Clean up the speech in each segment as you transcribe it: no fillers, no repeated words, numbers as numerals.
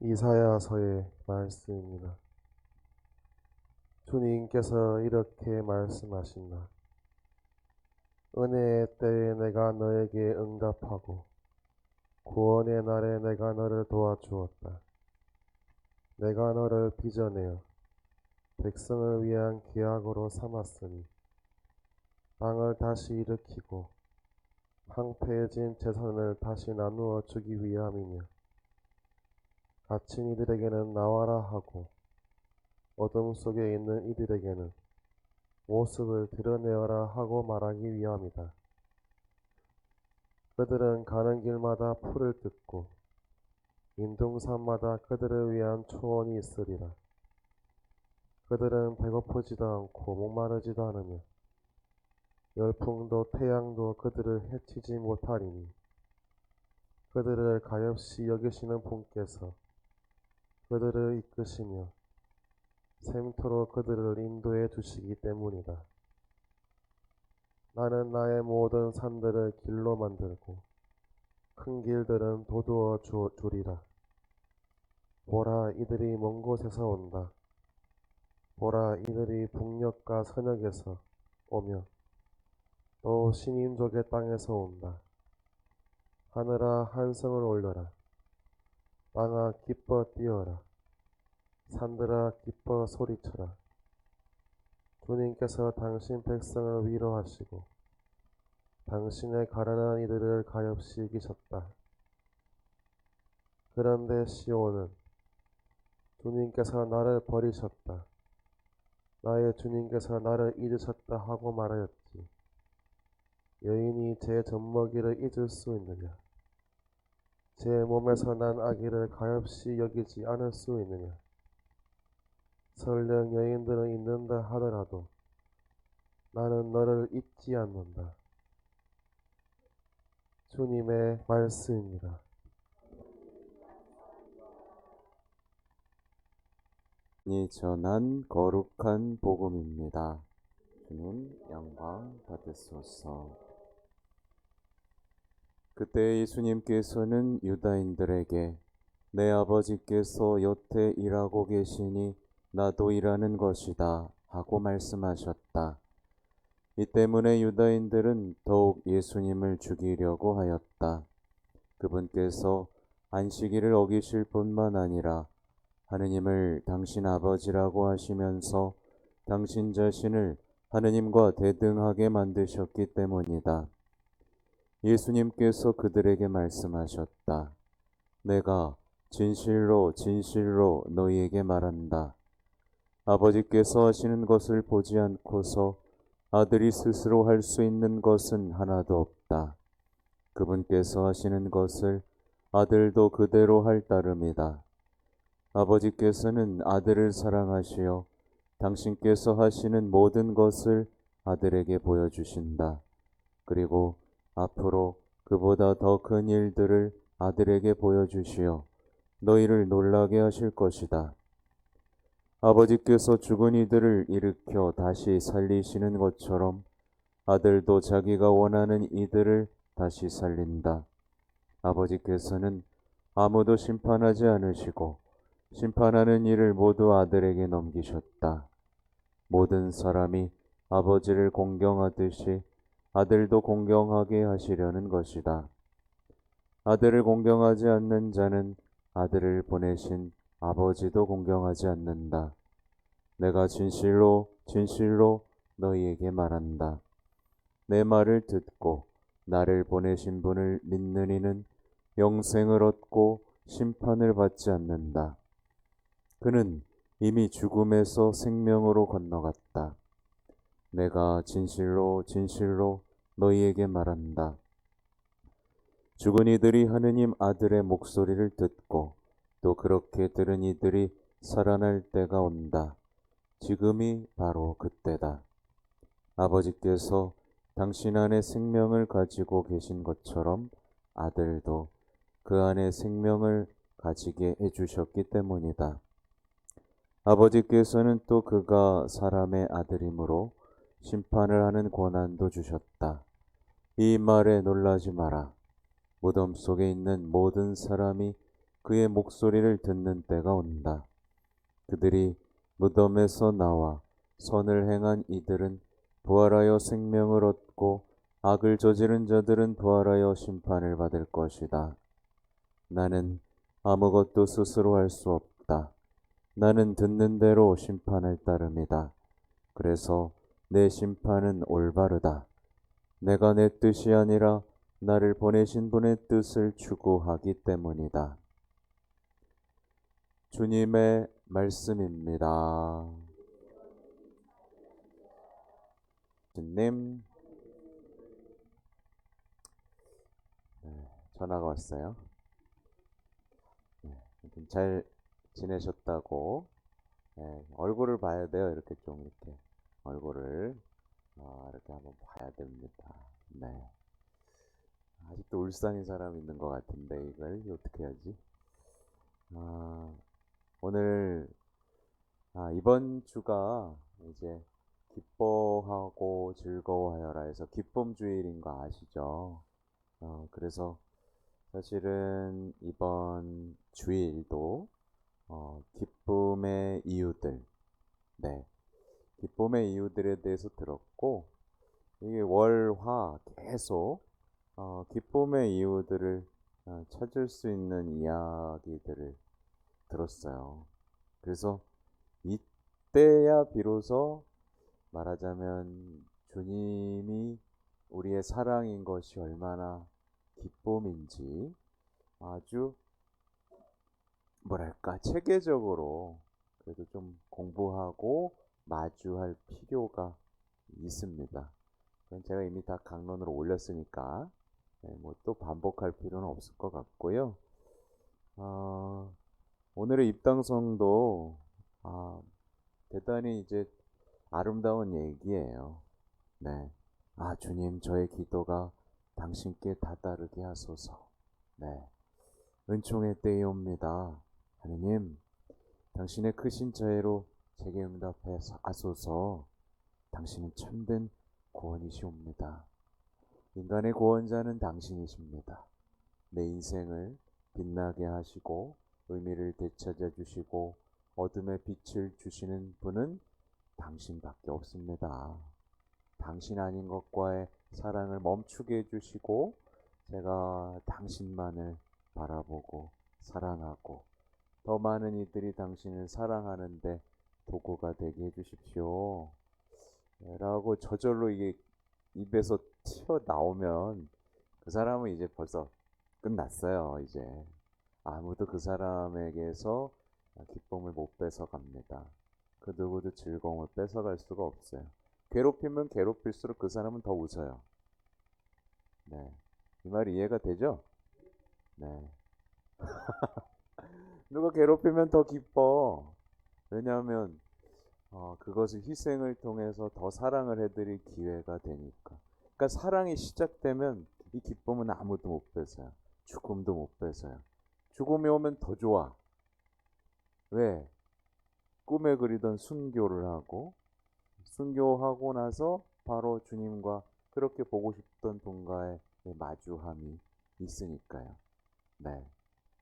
이사야서의 말씀입니다. 주님께서 이렇게 말씀하신다. 은혜의 때에 내가 너에게 응답하고 구원의 날에 내가 너를 도와주었다. 내가 너를 빚어내어 백성을 위한 계약으로 삼았으니 땅을 다시 일으키고 황폐해진 재산을 다시 나누어 주기 위함이며 갇힌 이들에게는 나와라 하고 어둠 속에 있는 이들에게는 모습을 드러내어라 하고 말하기 위함이다. 그들은 가는 길마다 풀을 뜯고 인둥산마다 그들을 위한 초원이 있으리라. 그들은 배고프지도 않고 목마르지도 않으며 열풍도 태양도 그들을 해치지 못하리니 그들을 가엾이 여기시는 분께서 그들을 이끄시며 샘토로 그들을 인도해 주시기 때문이다. 나는 나의 모든 산들을 길로 만들고 큰 길들은 도두어 주리라. 보라, 이들이 먼 곳에서 온다. 보라, 이들이 북녘과 서녘에서 오며 또 신인족의 땅에서 온다. 하늘아, 한성을 올려라. 땅아, 기뻐 뛰어라. 산들아, 기뻐 소리쳐라. 주님께서 당신 백성을 위로하시고 당신의 가난한 이들을 가엾이 이기셨다. 그런데 시온은 주님께서 나를 버리셨다. 나의 주님께서 나를 잊으셨다 하고 말하였지. 여인이 제 젖먹이를 잊을 수 있느냐? 제 몸에서 난 아기를 가엾이 여기지 않을 수 있느냐? 설령 여인들은 잊는다 하더라도 나는 너를 잊지 않는다. 주님의 말씀입니다. 이 전한 거룩한 복음입니다. 주님 영광 받으소서. 그때 예수님께서는 유다인들에게 내 아버지께서 여태 일하고 계시니 나도 일하는 것이다 하고 말씀하셨다. 이 때문에 유다인들은 더욱 예수님을 죽이려고 하였다. 그분께서 안식일을 어기실 뿐만 아니라 하느님을 당신 아버지라고 하시면서 당신 자신을 하느님과 대등하게 만드셨기 때문이다. 예수님께서 그들에게 말씀하셨다. 내가 진실로 진실로 너희에게 말한다. 아버지께서 하시는 것을 보지 않고서 아들이 스스로 할 수 있는 것은 하나도 없다. 그분께서 하시는 것을 아들도 그대로 할 따름이다. 아버지께서는 아들을 사랑하시어 당신께서 하시는 모든 것을 아들에게 보여주신다. 그리고 앞으로 그보다 더 큰 일들을 아들에게 보여주시어 너희를 놀라게 하실 것이다. 아버지께서 죽은 이들을 일으켜 다시 살리시는 것처럼 아들도 자기가 원하는 이들을 다시 살린다. 아버지께서는 아무도 심판하지 않으시고 심판하는 일을 모두 아들에게 넘기셨다. 모든 사람이 아버지를 공경하듯이 아들도 공경하게 하시려는 것이다. 아들을 공경하지 않는 자는 아들을 보내신 아버지도 공경하지 않는다. 내가 진실로 진실로 너희에게 말한다. 내 말을 듣고 나를 보내신 분을 믿는 이는 영생을 얻고 심판을 받지 않는다. 그는 이미 죽음에서 생명으로 건너갔다. 내가 진실로 진실로 너희에게 말한다. 죽은 이들이 하느님 아들의 목소리를 듣고 또 그렇게 들은 이들이 살아날 때가 온다. 지금이 바로 그때다. 아버지께서 당신 안에 생명을 가지고 계신 것처럼 아들도 그 안에 생명을 가지게 해주셨기 때문이다. 아버지께서는 또 그가 사람의 아들이므로 심판을 하는 권한도 주셨다. 이 말에 놀라지 마라. 무덤 속에 있는 모든 사람이 그의 목소리를 듣는 때가 온다. 그들이 무덤에서 나와 선을 행한 이들은 부활하여 생명을 얻고 악을 저지른 자들은 부활하여 심판을 받을 것이다. 나는 아무것도 스스로 할 수 없다. 나는 듣는 대로 심판을 따름이다. 그래서 내 심판은 올바르다. 내가 내 뜻이 아니라 나를 보내신 분의 뜻을 추구하기 때문이다. 주님의 말씀입니다. 주님, 전화가 왔어요. 아무튼 잘 지내셨다고. 얼굴을 봐야 돼요. 이렇게 좀 이렇게 얼굴을 이렇게 한번 봐야 됩니다. 네. 아직도 울상인 사람 있는 것 같은데 이걸 어떻게 하지? 아, 오늘 이번 주가 이제 기뻐하고 즐거워하여라 해서 기쁨 주일인 거 아시죠? 그래서 사실은 이번 주일도 기쁨의 이유들, 네, 기쁨의 이유들에 대해서 들었고, 이게 월화 계속 기쁨의 이유들을 찾을 수 있는 이야기들을 들었어요. 그래서 이때야 비로소 말하자면 주님이 우리의 사랑인 것이 얼마나 기쁨인지 아주 뭐랄까 체계적으로 그래도 좀 공부하고 마주할 필요가 있습니다. 그건 제가 이미 다 강론으로 올렸으니까 뭐 또 반복할 필요는 없을 것 같고요. 오늘의 입당성도 대단히 이제 아름다운 얘기예요. 네. 주님, 저의 기도가 당신께 다다르게 하소서. 네. 은총의 때에 옵니다. 하느님, 당신의 크신 자애로 제게 응답해 하소서. 당신은 참된 구원이시옵니다. 인간의 구원자는 당신이십니다. 내 인생을 빛나게 하시고 의미를 되찾아 주시고 어둠의 빛을 주시는 분은 당신밖에 없습니다. 당신 아닌 것과의 사랑을 멈추게 해주시고 제가 당신만을 바라보고 사랑하고 더 많은 이들이 당신을 사랑하는데 도구가 되게 해주십시오. 라고 저절로 이게 입에서 튀어나오면 그 사람은 이제 벌써 끝났어요. 이제 아무도 그 사람에게서 기쁨을 못 뺏어갑니다. 그 누구도 즐거움을 뺏어갈 수가 없어요. 괴롭히면 괴롭힐수록 그 사람은 더 웃어요. 네, 이 말이 이해가 되죠? 네. 누가 괴롭히면 더 기뻐. 왜냐하면 그것을 희생을 통해서 더 사랑을 해드릴 기회가 되니까. 그러니까 사랑이 시작되면 이 기쁨은 아무도 못 뺏어요. 죽음도 못 뺏어요. 죽음이 오면 더 좋아. 왜? 꿈에 그리던 순교를 하고 순교하고 나서 바로 주님과 그렇게 보고 싶던 분과의 마주함이 있으니까요. 네,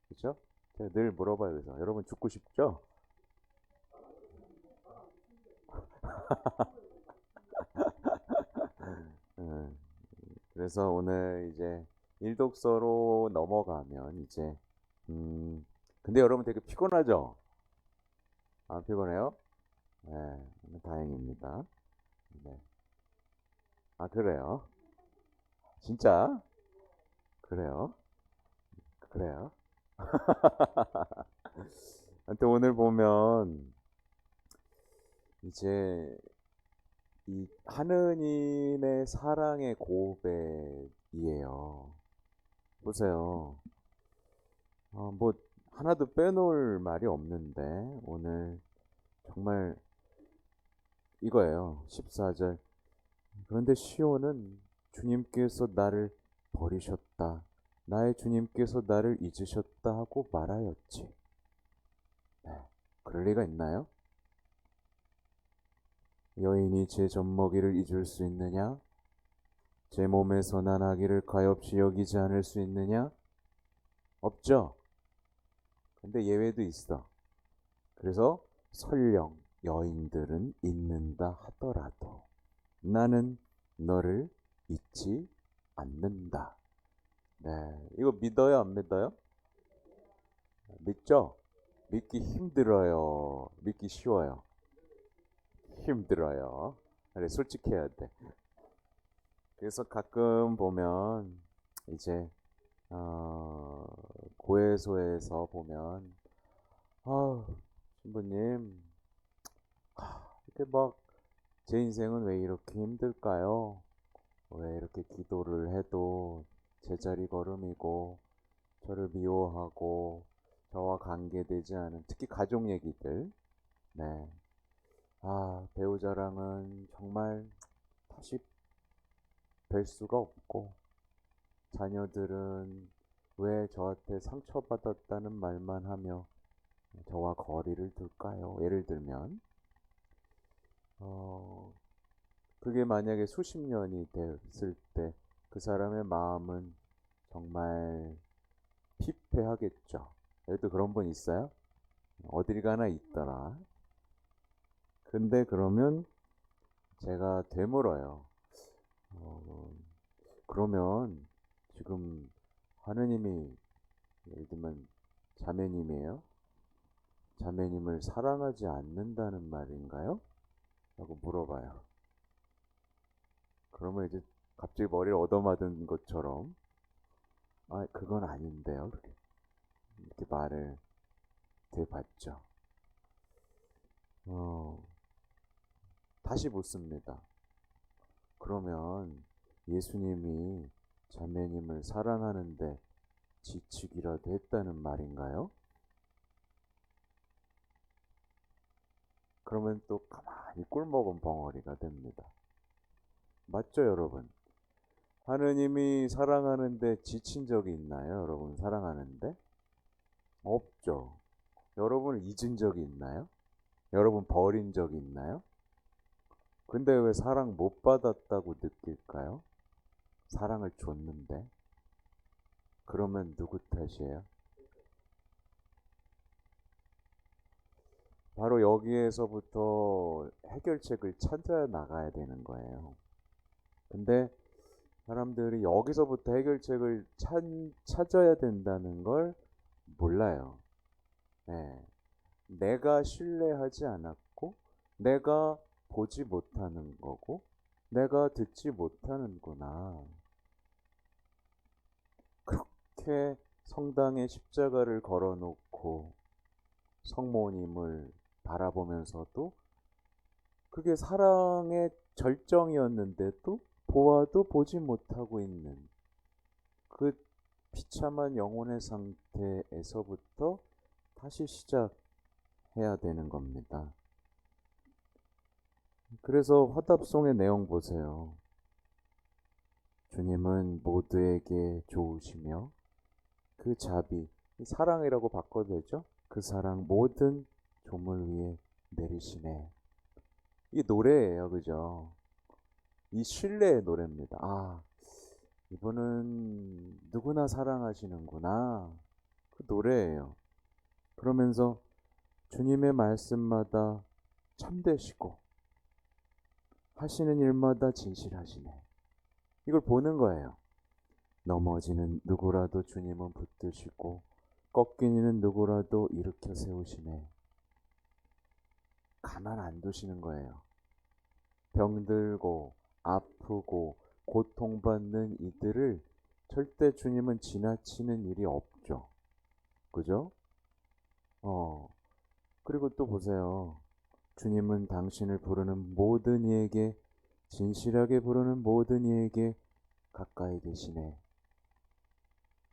그렇죠? 제가 늘 물어봐요. 그래서 여러분 죽고 싶죠? 음, 그래서 오늘 이제 일독서로 넘어가면 이제 근데 여러분 되게 피곤하죠? 안 피곤해요? 네, 다행입니다. 네. 그래요? 진짜? 그래요? 그래요? 하여튼 오늘 보면 이제 이 하느님의 사랑의 고백이에요. 보세요. 뭐 하나도 빼놓을 말이 없는데 오늘 정말 이거예요. 14절. 그런데 시온은 주님께서 나를 버리셨다. 나의 주님께서 나를 잊으셨다 하고 말하였지. 네, 그럴 리가 있나요? 여인이 제 젖먹이를 잊을 수 있느냐? 제 몸에서 난 아기를 가엾이 여기지 않을 수 있느냐? 없죠. 근데 예외도 있어. 그래서 설령 여인들은 잊는다 하더라도 나는 너를 잊지 않는다. 네, 이거 믿어요, 안 믿어요? 믿죠? 믿기 힘들어요. 믿기 쉬워요. 힘들어요. 그래, 솔직해야 돼. 그래서 가끔 보면 이제 어, 고해소에서 보면 아, 신부님 이렇게 막 제 인생은 왜 이렇게 힘들까요? 왜 이렇게 기도를 해도 제자리 걸음이고 저를 미워하고 저와 관계되지 않은 특히 가족 얘기들. 네. 아, 배우자랑은 정말 다시 뵐 수가 없고 자녀들은 왜 저한테 상처받았다는 말만 하며 저와 거리를 둘까요? 예를 들면 어, 그게 만약에 수십 년이 됐을 때 그 사람의 마음은 정말 피폐하겠죠. 여기도 그런 분 있어요? 어딜 가나 있더라. 근데 그러면 제가 되물어요. 어, 그러면 지금 하느님이 예를 들면 자매님이에요. 자매님을 사랑하지 않는다는 말인가요? 라고 물어봐요. 그러면 이제 갑자기 머리를 얻어맞은 것처럼 아, 그건 아닌데요. 이렇게 말을 되봤죠. 어, 다시 묻습니다. 그러면 예수님이 자매님을 사랑하는데 지치기라도 했다는 말인가요? 그러면 또 가만히 꿀먹은 벙어리가 됩니다. 맞죠, 여러분? 하느님이 사랑하는데 지친 적이 있나요? 여러분 사랑하는데? 없죠. 여러분을 잊은 적이 있나요? 여러분 버린 적이 있나요? 근데 왜 사랑 못 받았다고 느낄까요? 사랑을 줬는데. 그러면 누구 탓이에요? 바로 여기에서부터 해결책을 찾아 나가야 되는 거예요. 근데 사람들이 여기서부터 해결책을 찾아야 된다는 걸 몰라요. 네. 내가 신뢰하지 않았고, 내가 보지 못하는 거고, 내가 듣지 못하는구나. 그렇게 성당에 십자가를 걸어놓고 성모님을 바라보면서도 그게 사랑의 절정이었는데도 보아도 보지 못하고 있는 그 비참한 영혼의 상태에서부터 다시 시작해야 되는 겁니다. 그래서 화답송의 내용 보세요. 주님은 모두에게 좋으시며 그 자비, 사랑이라고 바꿔도 되죠? 그 사랑 모든 조물 위에 내리시네. 이 노래예요, 그죠? 이 신뢰의 노래입니다. 아, 이분은 누구나 사랑하시는구나. 그 노래예요. 그러면서 주님의 말씀마다 참되시고 하시는 일마다 진실하시네. 이걸 보는 거예요. 넘어지는 누구라도 주님은 붙드시고 꺾인 이는 누구라도 일으켜 세우시네. 가만 안 두시는 거예요. 병들고 아프고 고통받는 이들을 절대 주님은 지나치는 일이 없죠. 그죠? 그리고 또 보세요. 주님은 당신을 부르는 모든 이에게, 진실하게 부르는 모든 이에게 가까이 계시네.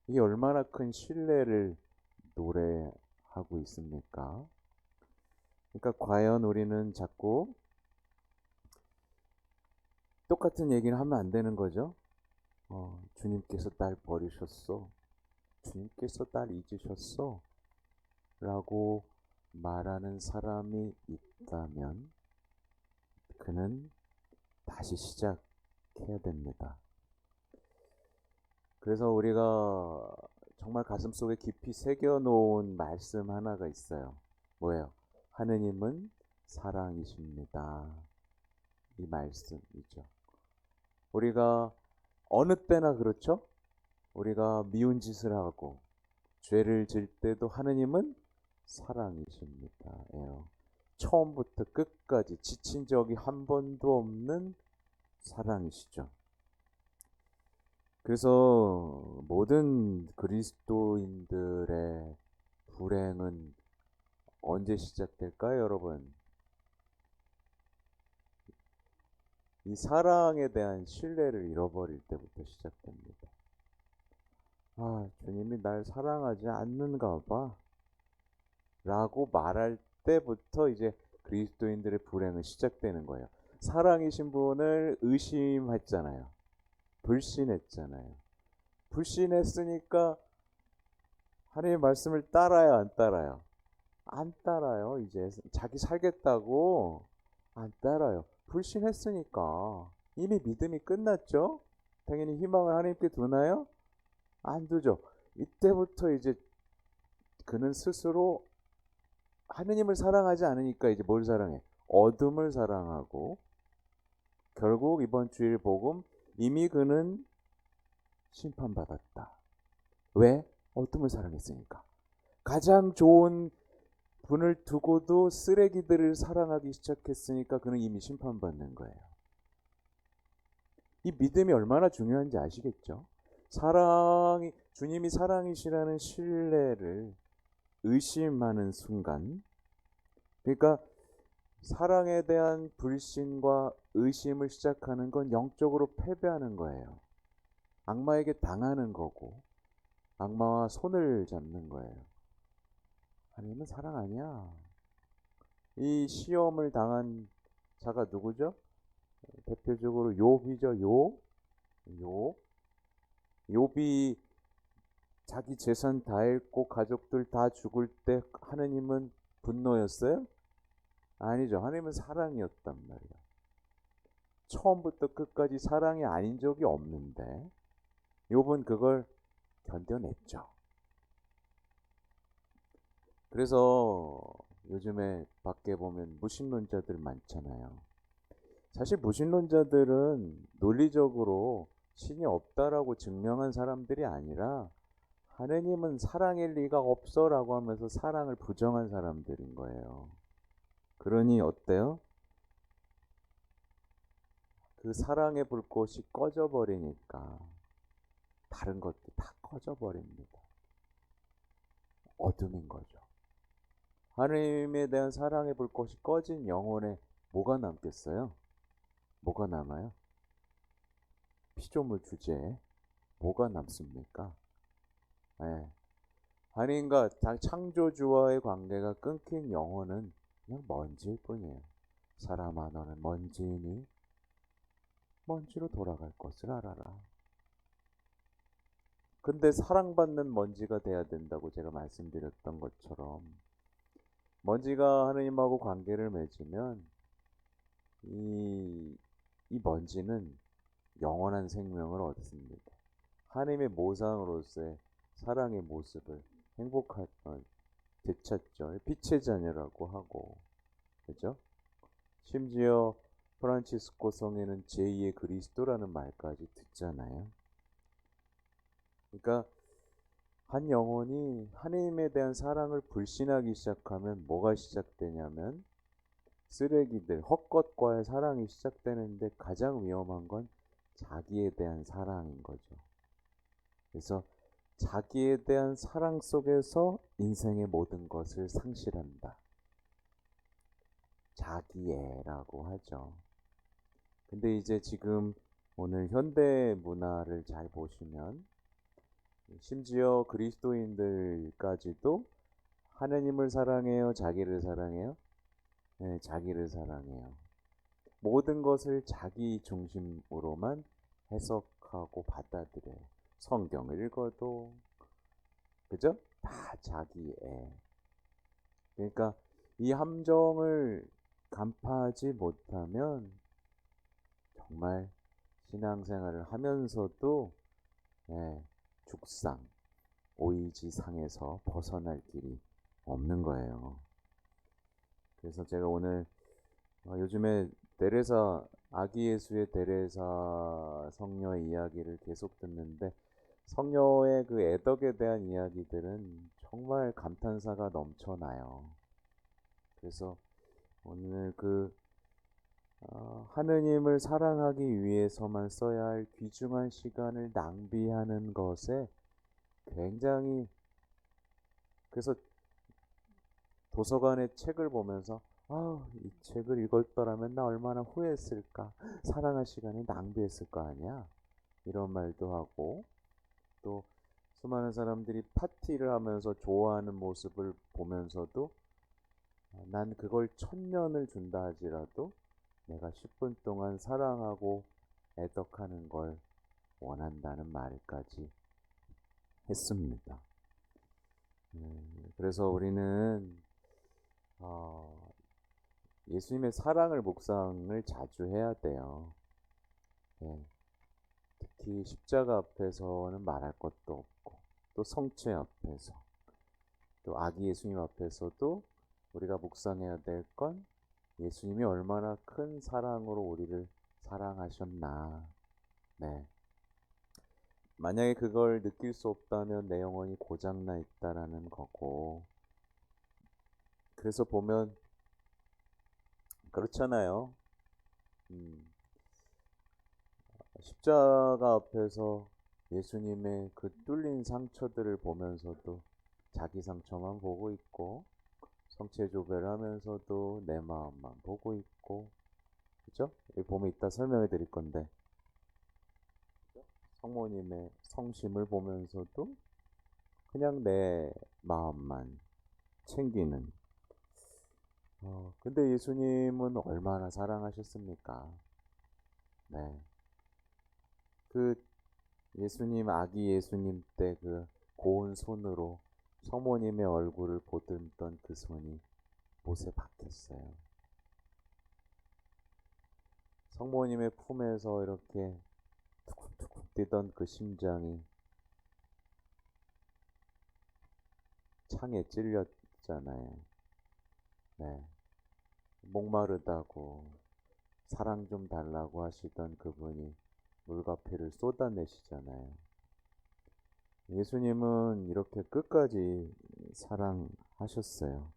이게 얼마나 큰 신뢰를 노래하고 있습니까? 그러니까 과연 우리는 자꾸 똑같은 얘기를 하면 안 되는 거죠. 주님께서 날 버리셨어. 주님께서 날 잊으셨어. 라고 말하는 사람이 있다면 그는 다시 시작해야 됩니다. 그래서 우리가 정말 가슴속에 깊이 새겨놓은 말씀 하나가 있어요. 뭐예요? 하느님은 사랑이십니다. 이 말씀이죠. 우리가 어느 때나 그렇죠? 우리가 미운 짓을 하고 죄를 질 때도 하느님은 사랑이십니다. 예요. 처음부터 끝까지 지친 적이 한 번도 없는 사랑이시죠. 그래서 모든 그리스도인들의 불행은 언제 시작될까요, 여러분? 이 사랑에 대한 신뢰를 잃어버릴 때부터 시작됩니다. 아, 주님이 날 사랑하지 않는가 봐. 라고 말할 때부터 이제 그리스도인들의 불행은 시작되는 거예요. 사랑이신 분을 의심했잖아요. 불신했잖아요. 불신했으니까 하나님의 말씀을 따라야 안 따라요? 안 따라요. 이제 자기 살겠다고 안 따라요. 불신했으니까 이미 믿음이 끝났죠. 당연히 희망을 하나님께 두나요? 안 두죠. 이때부터 이제 그는 스스로 하느님을 사랑하지 않으니까 이제 뭘 사랑해? 어둠을 사랑하고, 결국 이번 주일 복음, 이미 그는 심판받았다. 왜? 어둠을 사랑했으니까. 가장 좋은 분을 두고도 쓰레기들을 사랑하기 시작했으니까 그는 이미 심판받는 거예요. 이 믿음이 얼마나 중요한지 아시겠죠? 사랑이, 주님이 사랑이시라는 신뢰를 의심하는 순간, 그러니까 사랑에 대한 불신과 의심을 시작하는 건 영적으로 패배하는 거예요. 악마에게 당하는 거고, 악마와 손을 잡는 거예요. 하나님은 사랑 아니야. 이 시험을 당한 자가 누구죠? 대표적으로 욥이죠. 욥이 자기 재산 다 잃고 가족들 다 죽을 때 하느님은 분노였어요? 아니죠. 하느님은 사랑이었단 말이야. 처음부터 끝까지 사랑이 아닌 적이 없는데 욥은 그걸 견뎌냈죠. 그래서 요즘에 밖에 보면 무신론자들 많잖아요. 사실 무신론자들은 논리적으로 신이 없다라고 증명한 사람들이 아니라 하느님은 사랑일 리가 없어라고 하면서 사랑을 부정한 사람들인 거예요. 그러니 어때요? 그 사랑의 불꽃이 꺼져버리니까 다른 것도 다 꺼져버립니다. 어둠인 거죠. 하나님에 대한 사랑의 불꽃이 꺼진 영혼에 뭐가 남겠어요? 뭐가 남아요? 피조물 주제에 뭐가 남습니까? 네. 하나님과 창조주와의 관계가 끊긴 영혼은 그냥 먼지일 뿐이에요. 사람아, 너는 먼지니 먼지로 돌아갈 것을 알아라. 근데 사랑받는 먼지가 돼야 된다고 제가 말씀드렸던 것처럼, 먼지가 하느님하고 관계를 맺으면 이 먼지는 영원한 생명을 얻습니다. 하나님의 모상으로서의 사랑의 모습을 되찾죠. 빛의 자녀라고 하고, 그죠? 심지어 프란치스코 성에는 제2의 그리스도라는 말까지 듣잖아요. 그러니까 한 영혼이 하나님에 대한 사랑을 불신하기 시작하면 뭐가 시작되냐면 쓰레기들, 헛것과의 사랑이 시작되는데 가장 위험한 건 자기에 대한 사랑인 거죠. 그래서 자기에 대한 사랑 속에서 인생의 모든 것을 상실한다. 자기애라고 하죠. 근데 이제 지금 오늘 현대 문화를 잘 보시면 심지어 그리스도인들까지도 하느님을 사랑해요? 자기를 사랑해요? 네, 자기를 사랑해요. 모든 것을 자기 중심으로만 해석하고 받아들여요. 성경을 읽어도, 그죠? 다 자기애. 그러니까 이 함정을 간파하지 못하면 정말 신앙생활을 하면서도 죽상, 오이지상에서 벗어날 길이 없는 거예요. 그래서 제가 오늘 요즘에 데레사 아기 예수의 데레사 성녀의 이야기를 계속 듣는데 성녀의 그 애덕에 대한 이야기들은 정말 감탄사가 넘쳐나요. 그래서 오늘 하느님을 사랑하기 위해서만 써야 할 귀중한 시간을 낭비하는 것에 굉장히, 그래서 도서관에 책을 보면서 이 책을 읽었더라면 나 얼마나 후회했을까, 사랑할 시간을 낭비했을 거 아니야, 이런 말도 하고, 또 수많은 사람들이 파티를 하면서 좋아하는 모습을 보면서도 난 그걸 1000년을 준다 하지라도 내가 10분 동안 사랑하고 애덕하는 걸 원한다는 말까지 했습니다. 그래서 우리는 예수님의 사랑을 묵상을 자주 해야 돼요. 특히 십자가 앞에서는 말할 것도 없고, 또 성체 앞에서, 또 아기 예수님 앞에서도 우리가 묵상해야 될 건 예수님이 얼마나 큰 사랑으로 우리를 사랑하셨나. 네. 만약에 그걸 느낄 수 없다면 내 영혼이 고장나 있다라는 거고, 그래서 보면 그렇잖아요. 십자가 앞에서 예수님의 그 뚫린 상처들을 보면서도 자기 상처만 보고 있고, 성체조배를 하면서도 내 마음만 보고 있고, 그죠? 여기 보면 이따 설명해 드릴 건데, 성모님의 성심을 보면서도 그냥 내 마음만 챙기는. 근데 예수님은 얼마나 사랑하셨습니까? 네. 그 예수님, 아기 예수님 때 그 고운 손으로 성모님의 얼굴을 보듬던 그 손이 못에 박혔어요. 성모님의 품에서 이렇게 두근두근 뛰던 그 심장이 창에 찔렸잖아요. 네. 목마르다고 사랑 좀 달라고 하시던 그분이 물과 피를 쏟아내시잖아요. 예수님은 이렇게 끝까지 사랑하셨어요.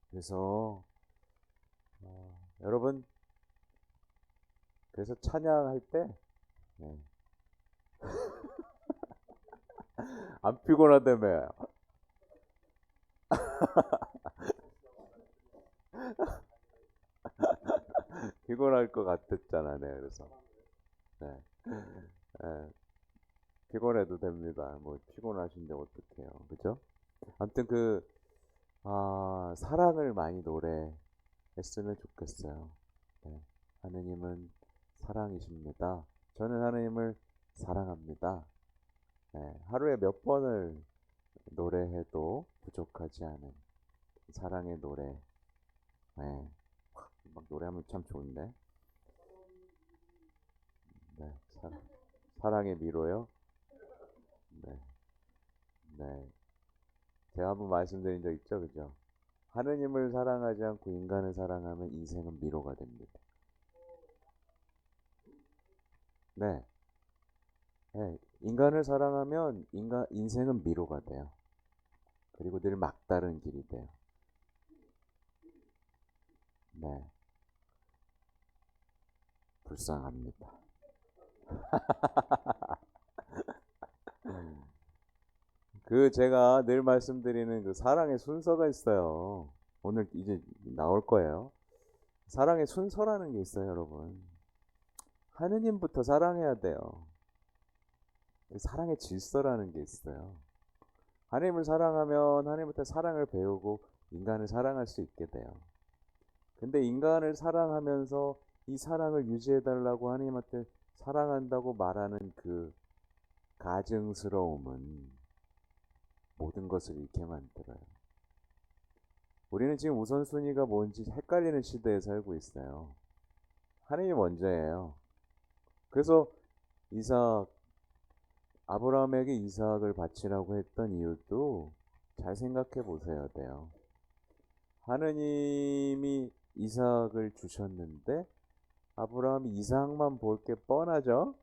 그래서 여러분, 그래서 찬양할 때 네. 안 피곤하다며. 피곤할 것 같았잖아, 네. 그래서 네. 네. 피곤해도 됩니다. 뭐 피곤하신데 어떡해요, 그죠? 아무튼 사랑을 많이 노래했으면 좋겠어요. 네. 하느님은 사랑이십니다. 저는 하느님을 사랑합니다. 네. 하루에 몇 번을 노래해도 부족하지 않은 사랑의 노래. 네. 막 노래하면 참 좋은데. 네. 사랑의 미로요. 네. 네. 제가 한번 말씀드린 적 있죠, 그죠? 하느님을 사랑하지 않고 인간을 사랑하면 인생은 미로가 됩니다. 네. 네. 인간을 사랑하면 인생은 미로가 돼요. 그리고 늘 막다른 길이 돼요. 네. 불쌍합니다. 제가 늘 말씀드리는 그 사랑의 순서가 있어요. 오늘 이제 나올 거예요. 사랑의 순서라는 게 있어요, 여러분. 하느님부터 사랑해야 돼요. 사랑의 질서라는 게 있어요. 하나님을 사랑하면 하나님부터 사랑을 배우고 인간을 사랑할 수 있게 돼요. 근데 인간을 사랑하면서 이 사랑을 유지해달라고 하나님한테 사랑한다고 말하는 그 가증스러움은 모든 것을 잃게 만들어요. 우리는 지금 우선순위가 뭔지 헷갈리는 시대에 살고 있어요. 하나님이 먼저예요. 그래서 이삭 아브라함에게 이삭을 바치라고 했던 이유도 잘 생각해 보셔야 돼요. 하느님이 이삭을 주셨는데 아브라함이 이삭만 볼 게 뻔하죠.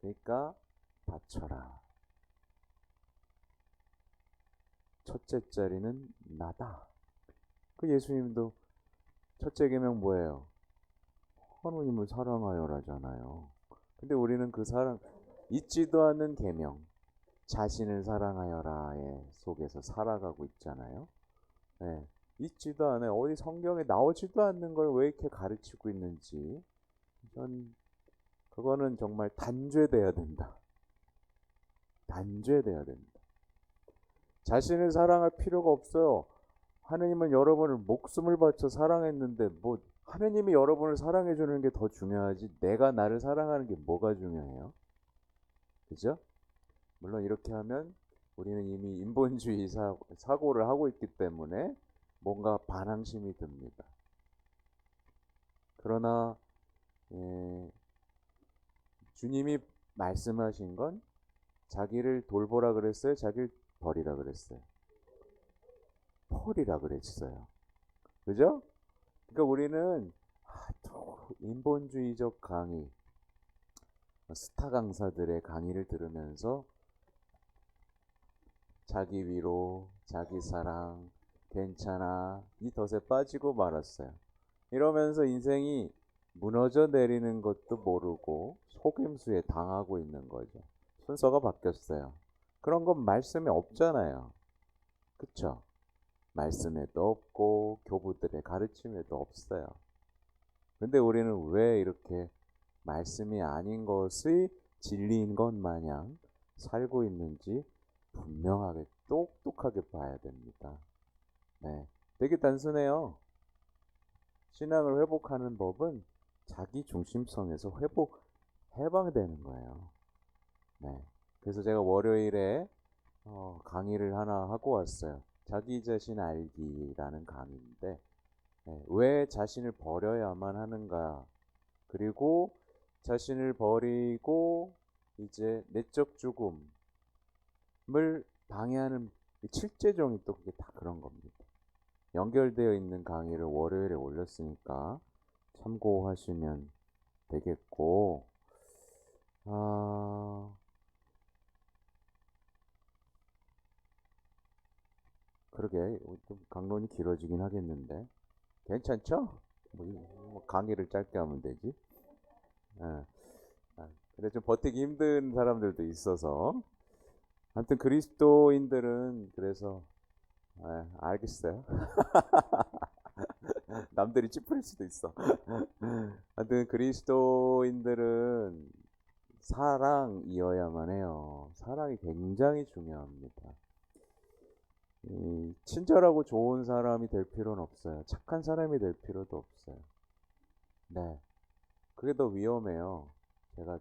그러니까 바쳐라. 첫째 자리는 나다. 그 예수님도 첫째 계명 뭐예요? 하느님을 사랑하여라잖아요. 근데 우리는 그 사랑 잊지도 않는 계명, 자신을 사랑하여라의 속에서 살아가고 있잖아요. 네, 잊지도 않아요. 어디 성경에 나오지도 않는 걸 왜 이렇게 가르치고 있는지 전 그거는 정말 단죄돼야 된다. 단죄돼야 된다. 자신을 사랑할 필요가 없어요. 하느님은 여러분을 목숨을 바쳐 사랑했는데 뭐 하느님이 여러분을 사랑해 주는 게 더 중요하지 내가 나를 사랑하는 게 뭐가 중요해요? 그죠? 물론 이렇게 하면 우리는 이미 인본주의 사고를 하고 있기 때문에 뭔가 반항심이 듭니다. 그러나 주님이 말씀하신 건 자기를 돌보라 그랬어요? 자기를 버리라 그랬어요? 버리라 그랬어요. 그죠? 그러니까 우리는 또 인본주의적 강의, 스타 강사들의 강의를 들으면서 자기 위로, 자기 사랑, 괜찮아 이 덫에 빠지고 말았어요. 이러면서 인생이 무너져 내리는 것도 모르고 속임수에 당하고 있는 거죠. 순서가 바뀌었어요. 그런 건 말씀에 없잖아요. 그쵸? 말씀에도 없고 교부들의 가르침에도 없어요. 근데 우리는 왜 이렇게 말씀이 아닌 것이 진리인 것 마냥 살고 있는지 분명하게 똑똑하게 봐야 됩니다. 네, 되게 단순해요. 신앙을 회복하는 법은 자기 중심성에서 해방되는 거예요. 네, 그래서 제가 월요일에 강의를 하나 하고 왔어요. 자기 자신 알기라는 강의인데 왜 자신을 버려야만 하는가, 그리고 자신을 버리고 이제 내적 죽음을 방해하는 7제종이 또 그게 다 그런 겁니다. 연결되어 있는 강의를 월요일에 올렸으니까 참고하시면 되겠고, 그러게 좀 강론이 길어지긴 하겠는데 괜찮죠? 뭐 강의를 짧게 하면 되지. 예. 근데 좀 버티기 힘든 사람들도 있어서 아무튼 그리스도인들은 그래서 알겠어요. 남들이 찌푸릴 수도 있어. 아무튼 그리스도인들은 사랑이어야만 해요. 사랑이 굉장히 중요합니다. 친절하고 좋은 사람이 될 필요는 없어요. 착한 사람이 될 필요도 없어요. 네, 그게 더 위험해요. 제가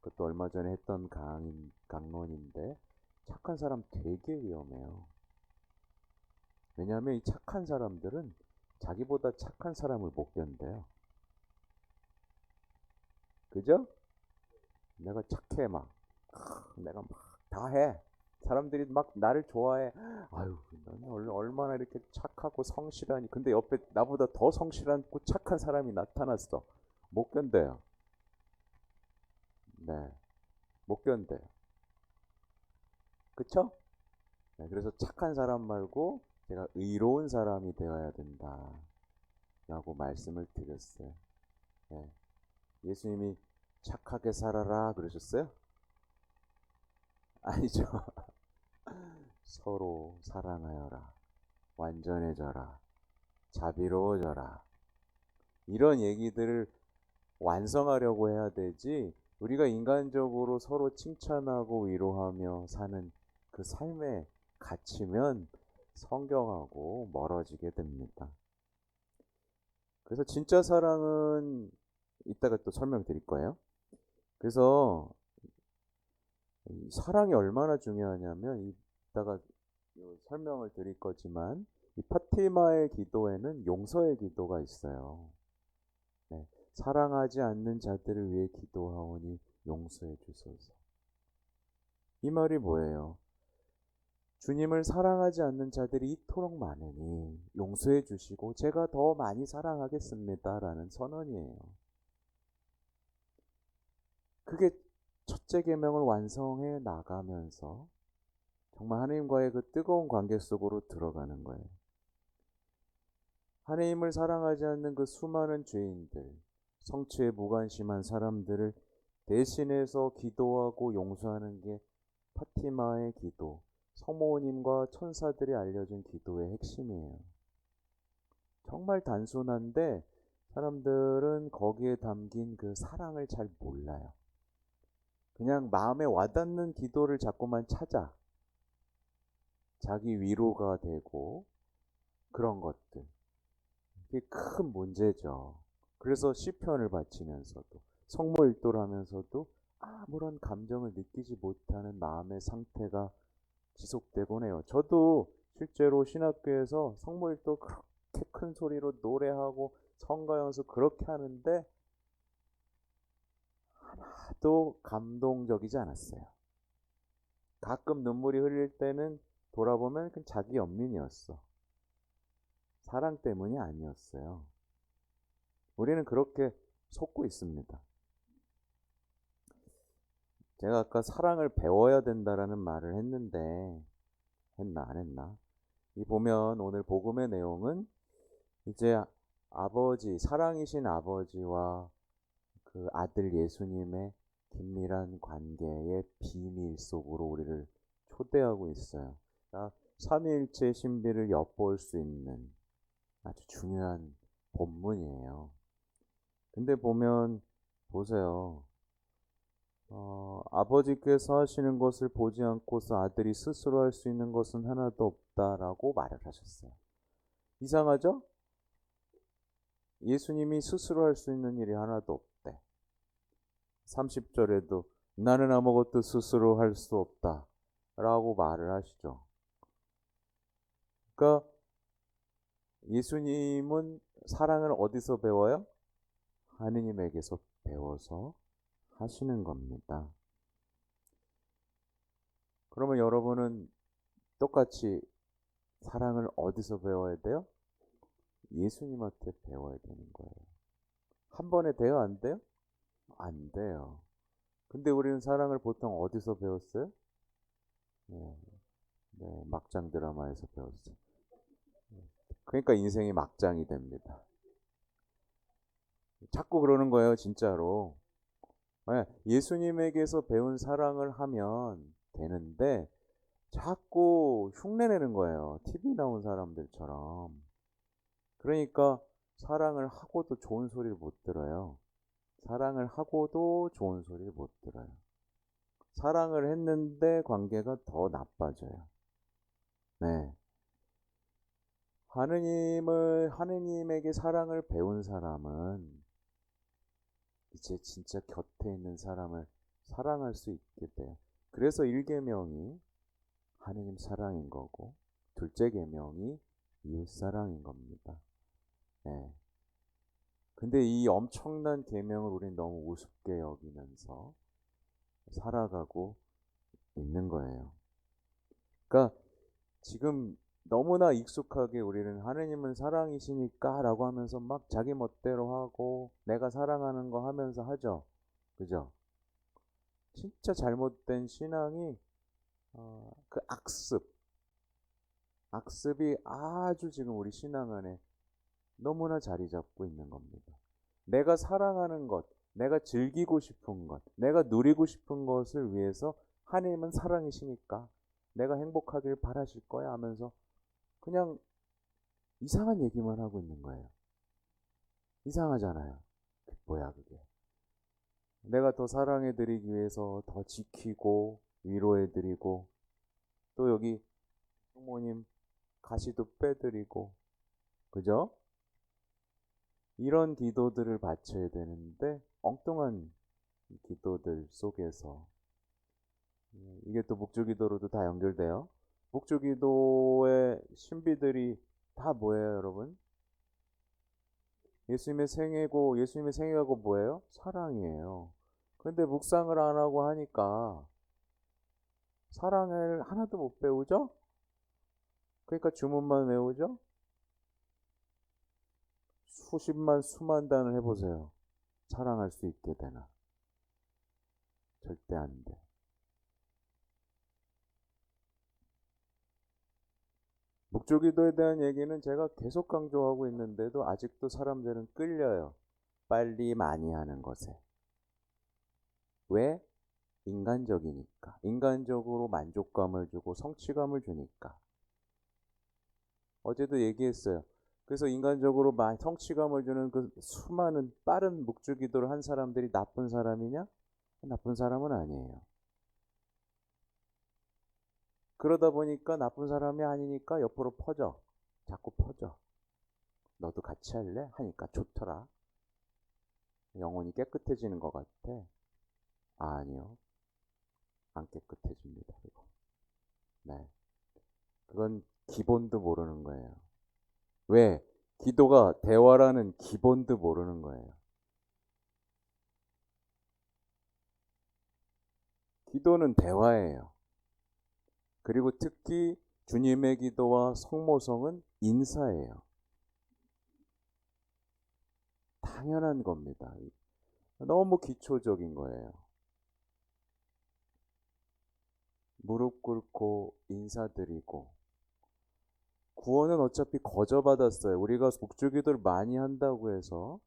그것도 얼마 전에 했던 강론인데 착한 사람 되게 위험해요. 왜냐하면 이 착한 사람들은 자기보다 착한 사람을 못 견뎌요. 그죠? 내가 착해 막 내가 막 다 해. 사람들이 막 나를 좋아해. 아유, 너는 얼마나 이렇게 착하고 성실하니. 근데 옆에 나보다 더 성실하고 착한 사람이 나타났어. 못 견뎌요. 네, 못 견뎌요. 그쵸? 네, 그래서 착한 사람 말고 제가 의로운 사람이 되어야 된다 라고 말씀을 드렸어요. 네, 예수님이 착하게 살아라 그러셨어요? 아니죠. 서로 사랑하여라, 완전해져라, 자비로워져라, 이런 얘기들을 완성하려고 해야 되지, 우리가 인간적으로 서로 칭찬하고 위로하며 사는 그 삶에 갇히면 성경하고 멀어지게 됩니다. 그래서 진짜 사랑은 이따가 또 설명드릴 거예요. 그래서 이 사랑이 얼마나 중요하냐면 이따가 설명을 드릴 거지만 이 파티마의 기도에는 용서의 기도가 있어요. 네, 사랑하지 않는 자들을 위해 기도하오니 용서해 주소서. 이 말이 뭐예요? 주님을 사랑하지 않는 자들이 이토록 많으니 용서해 주시고 제가 더 많이 사랑하겠습니다 라는 선언이에요. 그게 첫째 계명을 완성해 나가면서 정말 하나님과의 그 뜨거운 관계 속으로 들어가는 거예요. 하나님을 사랑하지 않는 그 수많은 죄인들, 성취에 무관심한 사람들을 대신해서 기도하고 용서하는 게 파티마의 기도, 성모님과 천사들이 알려준 기도의 핵심이에요. 정말 단순한데 사람들은 거기에 담긴 그 사랑을 잘 몰라요. 그냥 마음에 와닿는 기도를 자꾸만 찾아. 자기 위로가 되고 그런 것들. 이게 큰 문제죠. 그래서 시편을 바치면서도 성모일도를 하면서도 아무런 감정을 느끼지 못하는 마음의 상태가 지속되곤 해요. 저도 실제로 신학교에서 성모일도 그렇게 큰 소리로 노래하고 성가 연수 그렇게 하는데 하나도 감동적이지 않았어요. 가끔 눈물이 흘릴 때는 돌아보면 그건 자기 연민이었어. 사랑 때문이 아니었어요. 우리는 그렇게 속고 있습니다. 제가 아까 사랑을 배워야 된다라는 말을 했는데 했나 안 했나? 이 보면 오늘 복음의 내용은 이제 아버지, 사랑이신 아버지와 그 아들 예수님의 긴밀한 관계의 비밀 속으로 우리를 초대하고 있어요. 삼위일체 신비를 엿볼 수 있는 아주 중요한 본문이에요. 근데 보면 보세요. 아버지께서 하시는 것을 보지 않고서 아들이 스스로 할 수 있는 것은 하나도 없다라고 말을 하셨어요. 이상하죠? 예수님이 스스로 할 수 있는 일이 하나도 없대. 30절에도 나는 아무것도 스스로 할 수 없다 라고 말을 하시죠. 그러니까 예수님은 사랑을 어디서 배워요? 하느님에게서 배워서 하시는 겁니다. 그러면 여러분은 똑같이 사랑을 어디서 배워야 돼요? 예수님한테 배워야 되는 거예요. 한 번에 돼요? 안 돼요? 안 돼요. 근데 우리는 사랑을 보통 어디서 배웠어요? 네, 네, 막장 드라마에서 배웠어요. 그러니까 인생이 막장이 됩니다. 자꾸 그러는 거예요, 진짜로. 예수님에게서 배운 사랑을 하면 되는데 자꾸 흉내내는 거예요. TV 나온 사람들처럼. 그러니까 사랑을 하고도 좋은 소리를 못 들어요. 사랑을 하고도 좋은 소리를 못 들어요. 사랑을 했는데 관계가 더 나빠져요. 네. 하느님에게 사랑을 배운 사람은 이제 진짜 곁에 있는 사람을 사랑할 수 있게 돼요. 그래서 1계명이 하느님 사랑인 거고 둘째 계명이 이웃 사랑인 겁니다. 네. 근데 이 엄청난 계명을 우리는 너무 우습게 여기면서 살아가고 있는 거예요. 그러니까 지금 너무나 익숙하게 우리는 하느님은 사랑이시니까 라고 하면서 막 자기 멋대로 하고 내가 사랑하는 거 하면서 하죠. 그죠? 진짜 잘못된 신앙이 그 악습이 아주 지금 우리 신앙 안에 너무나 자리 잡고 있는 겁니다. 내가 사랑하는 것, 내가 즐기고 싶은 것, 내가 누리고 싶은 것을 위해서 하나님은 사랑이시니까 내가 행복하길 바라실 거야 하면서 그냥 이상한 얘기만 하고 있는 거예요. 이상하잖아요. 뭐야 그게. 내가 더 사랑해드리기 위해서 더 지키고 위로해드리고 또 여기 부모님 가시도 빼드리고 그죠? 이런 기도들을 바쳐야 되는데 엉뚱한 기도들 속에서 이게 또 묵주기도로도 다 연결돼요. 묵주기도의 신비들이 다 뭐예요 여러분? 예수님의 생애가 뭐예요? 사랑이에요. 근데 묵상을 안 하고 하니까 사랑을 하나도 못 배우죠? 그러니까 주문만 외우죠? 수십만, 수만 단을 해보세요. 사랑할 수 있게 되나? 절대 안 돼. 묵주기도에 대한 얘기는 제가 계속 강조하고 있는데도 아직도 사람들은 끌려요. 빨리 많이 하는 것에. 왜? 인간적이니까. 인간적으로 만족감을 주고 성취감을 주니까. 어제도 얘기했어요. 그래서 인간적으로 성취감을 주는 그 수많은 빠른 묵주기도를 한 사람들이 나쁜 사람이냐? 나쁜 사람은 아니에요. 그러다 보니까 나쁜 사람이 아니니까 옆으로 퍼져. 자꾸 퍼져. 너도 같이 할래? 하니까 좋더라. 영혼이 깨끗해지는 것 같아. 아니요. 안 깨끗해집니다. 그거. 네. 그건 기본도 모르는 거예요. 왜? 기도가 대화라는 기본도 모르는 거예요. 기도는 대화예요. 그리고 특히 주님의 기도와 성모성은 인사예요. 당연한 겁니다. 너무 기초적인 거예요. 무릎 꿇고 인사드리고 구원은 어차피 거저 받았어요. 우리가 묵주기도를 많이 한다고 해서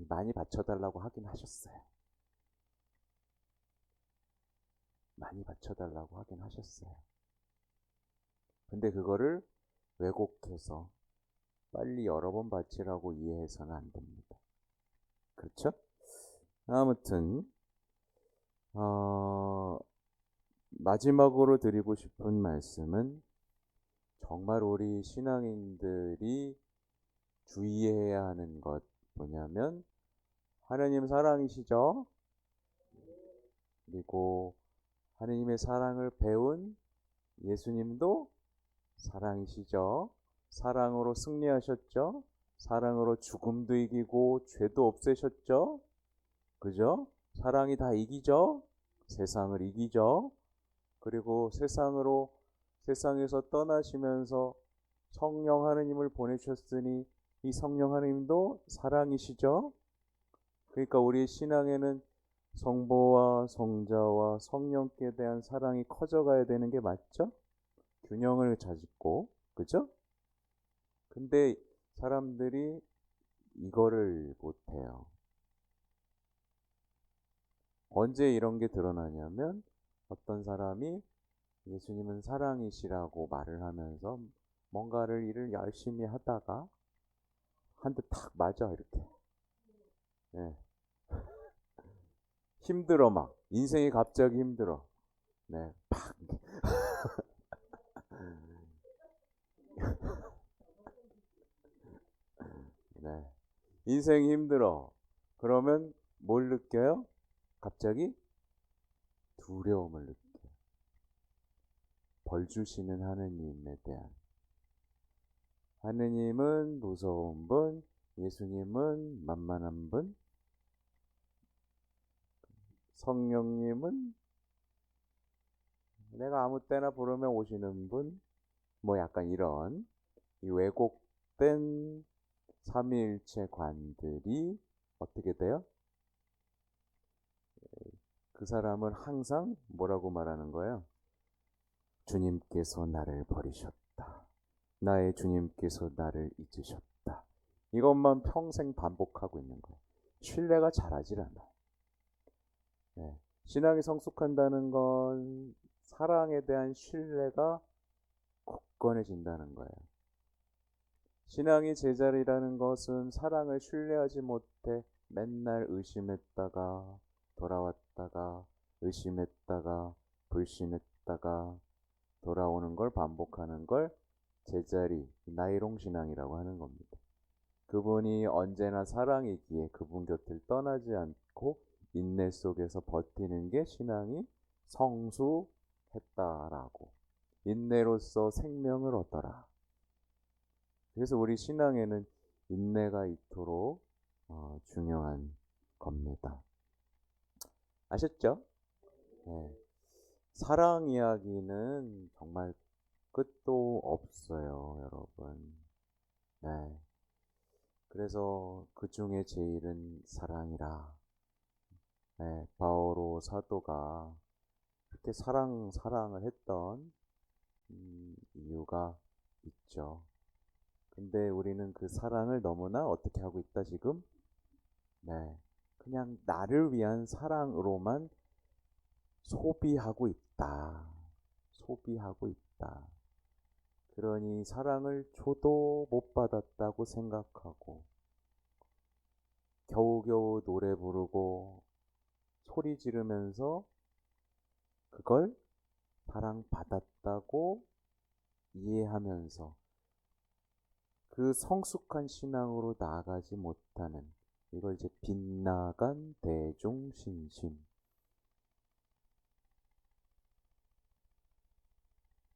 많이 바쳐달라고 하긴 하셨어요. 많이 바쳐달라고 하긴 하셨어요. 근데 그거를 왜곡해서 빨리 여러 번 바치라고 이해해서는 안 됩니다. 그렇죠? 아무튼 마지막으로 드리고 싶은 말씀은 정말 우리 신앙인들이 주의해야 하는 것 뭐냐면 하나님 사랑이시죠? 그리고 하나님의 사랑을 배운 예수님도 사랑이시죠? 사랑으로 승리하셨죠? 사랑으로 죽음도 이기고 죄도 없애셨죠? 그죠? 사랑이 다 이기죠? 세상을 이기죠? 그리고 세상에서 떠나시면서 성령 하느님을 보내셨으니 이 성령 하느님도 사랑이시죠? 그러니까 우리 신앙에는 성부와 성자와 성령께 대한 사랑이 커져가야 되는 게 맞죠? 균형을 찾고, 그죠? 근데 사람들이 이거를 못해요. 언제 이런 게 드러나냐면 어떤 사람이 예수님은 사랑이시라고 말을 하면서 뭔가를 일을 열심히 하다가 한 대 탁 맞아 이렇게. 네. 힘들어 막 인생이 갑자기 힘들어. 네, 팍. 네, 인생이 힘들어. 그러면 뭘 느껴요? 갑자기 두려움을 느껴요. 벌 주시는 하느님에 대한. 하느님은 무서운 분, 예수님은 만만한 분, 성령님은 내가 아무 때나 부르면 오시는 분, 뭐 약간 이런 이 왜곡된 삼위일체 관들이 어떻게 돼요? 그 사람은 항상 뭐라고 말하는 거예요? 주님께서 나를 버리셨다. 나의 주님께서 나를 잊으셨다. 이것만 평생 반복하고 있는 거예요. 신뢰가 잘하질 않아요. 네. 신앙이 성숙한다는 건 사랑에 대한 신뢰가 굳건해진다는 거예요. 신앙이 제자리라는 것은 사랑을 신뢰하지 못해 맨날 의심했다가 돌아왔다가 의심했다가 불신했다가 돌아오는 걸 반복하는 걸 제자리, 나이롱 신앙이라고 하는 겁니다. 그분이 언제나 사랑이기에 그분 곁을 떠나지 않고 인내 속에서 버티는 게 신앙이 성수했다라고. 인내로서 생명을 얻더라. 그래서 우리 신앙에는 인내가 이토록 중요한 겁니다. 아셨죠? 네. 사랑 이야기는 정말 끝도 없어요, 여러분. 네. 그래서 그 중에 제일은 사랑이라. 네, 바오로 사도가 그렇게 사랑을 했던 이유가 있죠. 근데 우리는 그 사랑을 너무나 어떻게 하고 있다 지금? 네, 그냥 나를 위한 사랑으로만 소비하고 있다. 소비하고 있다. 그러니 사랑을 줘도 못 받았다고 생각하고 겨우겨우 노래 부르고 소리 지르면서 그걸 사랑받았다고 이해하면서 그 성숙한 신앙으로 나아가지 못하는 이걸 이제 빗나간 대중신심.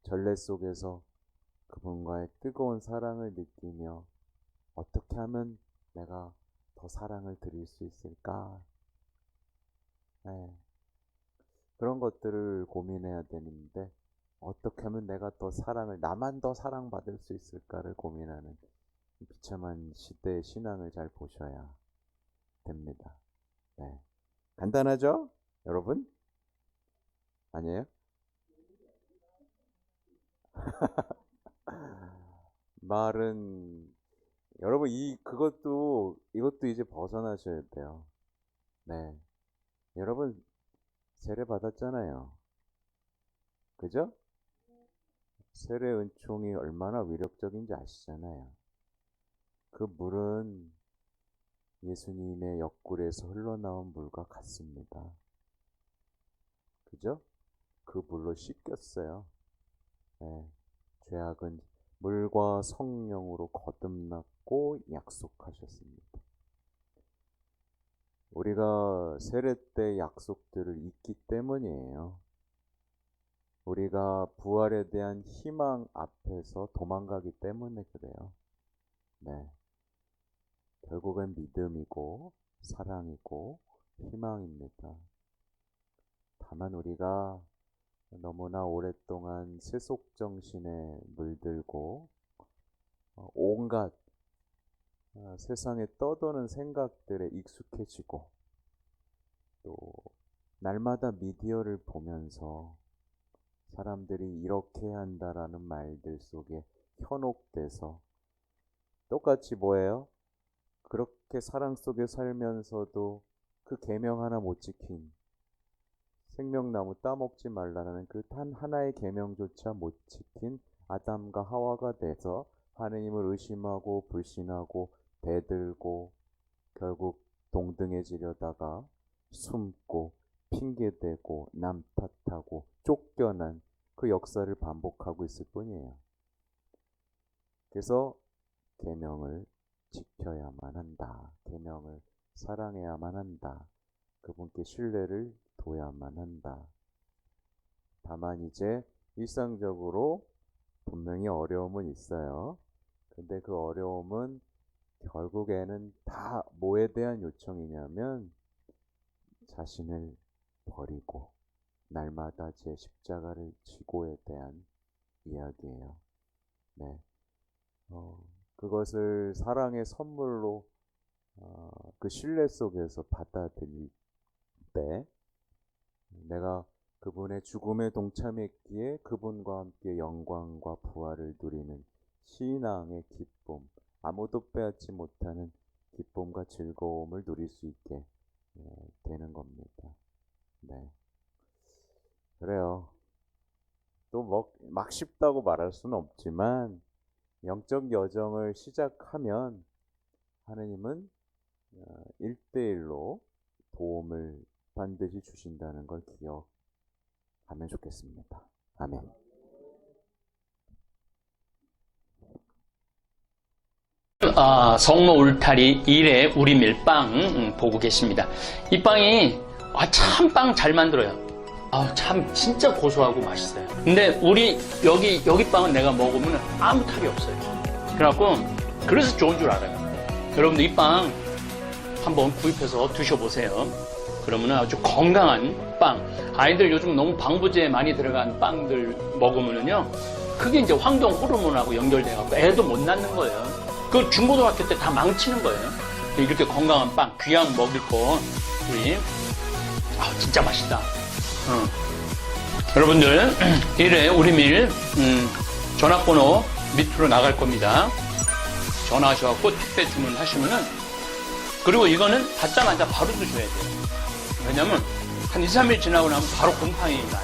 전례 속에서 그분과의 뜨거운 사랑을 느끼며 어떻게 하면 내가 더 사랑을 드릴 수 있을까? 네. 그런 것들을 고민해야 되는데 어떻게 하면 내가 더 나만 더 사랑받을 수 있을까를 고민하는 이 비참한 시대의 신앙을 잘 보셔야 됩니다. 네. 간단하죠? 여러분? 아니에요? 말은 여러분 이것도 이제 벗어나셔야 돼요. 네. 여러분 세례 받았잖아요. 그죠? 세례 은총이 얼마나 위력적인지 아시잖아요. 그 물은 예수님의 옆구리에서 흘러나온 물과 같습니다. 그죠? 그 물로 씻겼어요. 네. 죄악은 물과 성령으로 거듭났고 약속하셨습니다. 우리가 세례 때 약속들을 잊기 때문이에요. 우리가 부활에 대한 희망 앞에서 도망가기 때문에 그래요. 네. 결국엔 믿음이고 사랑이고 희망입니다. 다만 우리가 너무나 오랫동안 세속정신에 물들고 온갖 세상에 떠도는 생각들에 익숙해지고 또 날마다 미디어를 보면서 사람들이 이렇게 한다라는 말들 속에 현혹돼서 똑같이 뭐예요? 그렇게 사랑 속에 살면서도 그 계명 하나 못 지킨 생명나무 따먹지 말라는 그 단 하나의 계명조차 못 지킨 아담과 하와가 돼서 하느님을 의심하고 불신하고 대들고 결국 동등해지려다가 숨고 핑계대고 남 탓하고 쫓겨난 그 역사를 반복하고 있을 뿐이에요. 그래서 계명을 지켜야만 한다. 계명을 사랑해야만 한다. 그분께 신뢰를 둬야만 한다. 다만 이제 일상적으로 분명히 어려움은 있어요. 근데 그 어려움은 결국에는 다 뭐에 대한 요청이냐면 자신을 버리고 날마다 제 십자가를 지고에 대한 이야기예요. 네. 그것을 사랑의 선물로 그 신뢰 속에서 받아들일 때 내가 그분의 죽음에 동참했기에 그분과 함께 영광과 부활을 누리는 신앙의 기쁨, 아무도 빼앗지 못하는 기쁨과 즐거움을 누릴 수 있게 되는 겁니다. 네. 그래요. 또 막 쉽다고 말할 수는 없지만 영적 여정을 시작하면 하느님은 1대1로 도움을 반드시 주신다는 걸 기억하면 좋겠습니다. 아멘. 성로 울타리 1회 우리 밀빵 보고 계십니다. 이 빵이 참 빵 잘 만들어요. 참 진짜 고소하고 맛있어요. 근데 우리 여기 빵은 내가 먹으면 아무 탈이 없어요. 그래서 좋은 줄 알아요. 여러분들 이 빵 한번 구입해서 드셔보세요. 그러면 아주 건강한 빵. 아이들 요즘 너무 방부제 많이 들어간 빵들 먹으면은요, 그게 이제 황동 호르몬하고 연결돼갖고 애도 못 낳는 거예요. 그 중고등학교 때 다 망치는 거예요. 이렇게 건강한 빵, 귀한 먹을 거, 우리, 진짜 맛있다. 여러분들, 1회 우리 밀, 전화번호 밑으로 나갈 겁니다. 전화하셔갖고 택배 주문하시면은, 그리고 이거는 받자마자 바로 드셔야 돼요. 왜냐면, 한 2, 3일 지나고 나면 바로 곰팡이 나요.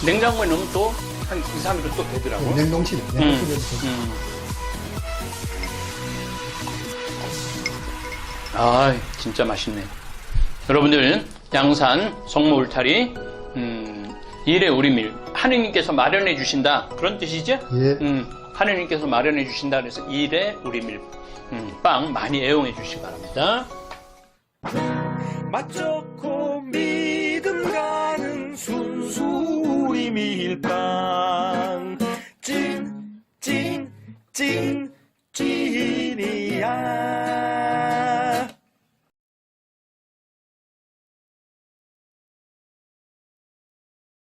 냉장고에 넣으면 또 한 2, 3일은 또 되더라고. 냉동실에. 진짜 맛있네. 여러분들, 양산, 성모 울타리, 1회 우리 밀. 하느님께서 마련해 주신다. 그런 뜻이죠? 예. 하느님께서 마련해 주신다. 그래서 1회 우리 밀. 빵 많이 애용해 주시기 바랍니다. 맛 좋고 믿음 가는 순수 우리 밀빵 찐이야.